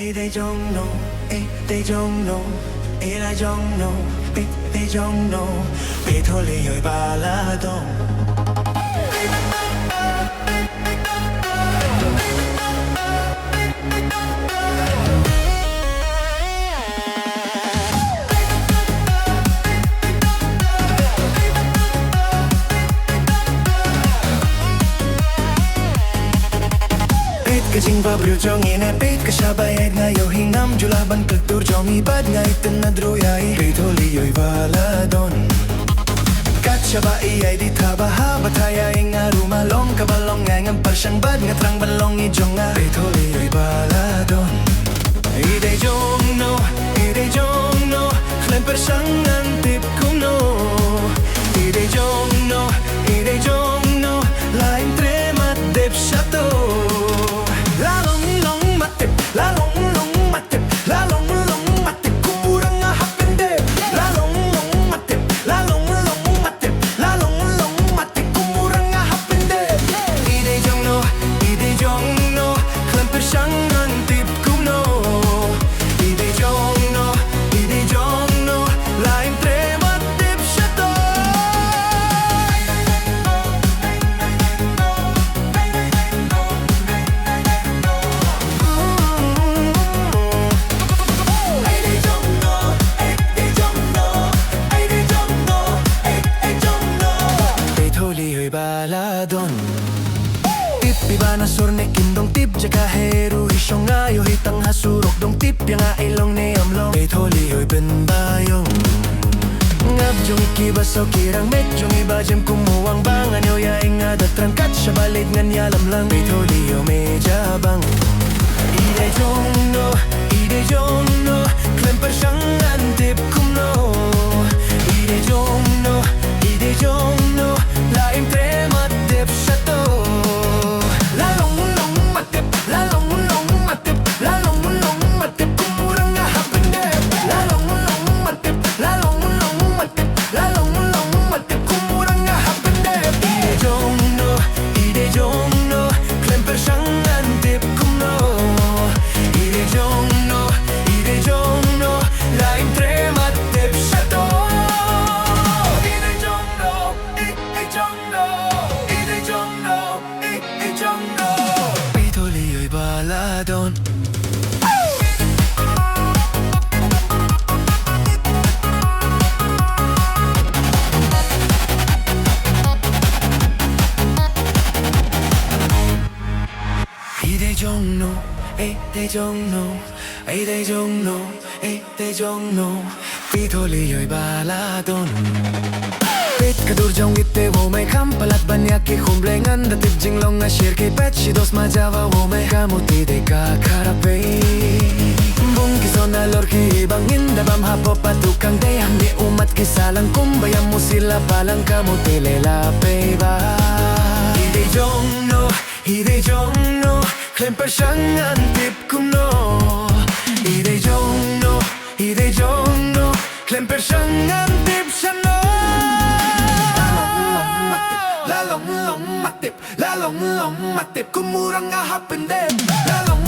they don't know, they don't know, I don't know, they don't know, Pitoleo'y baladong. Kasing pabrujongin epit kasabayad ngayo hinam julaban kulturjongi bad nga itin na druyay Pitoleo'y baladon Katsabai ay di tabaha bataya nga rumalong kabalong nga ng parsyang bad nga trang balong ijong nga Pitoleo'y baladon Ide jongno, klemper siyang antip kuno Ide jongno, lain tremat dep syato baladon Tip iba na surne kindong tip Jaka heru hisyong ngayo hitang hasurok dong tip Yang ailong ni amlong Pitoleo'y benbayong Ngabjong ikibasaw kirang medjong iba jem kumuwang bangan Yo yaing nga datran kat siya balit ngan yalam lang Pitoleo'y medjabang Ide jongno Klemper siyang antip kumno Ide jongno Laim tremat dep syato Lalong matip Kumurang nga hapin dep Lalong matip Kumurang nga hapin dep Ide jongno Klemper siyang antip kumno Ide jongno Laim tremat dep syato Pitoleo'y baladon They don't know Pitoleo'y baladon Pit kadurjong ite wo may kampalat banyak ki humblengan datib jinglong nga shir kay pet shidos majawa wo may kamuti de kakarape Bung kison alor ki ibangin dabam hapo patukang dayang di umat kisalang kumbayam mo sila palang kamuti lelape ba Ide jongno Klemper siyang antip kumno Ide jongno Klemper siyang antip siya no Lalong matip Kumurang nga hapin din Lalong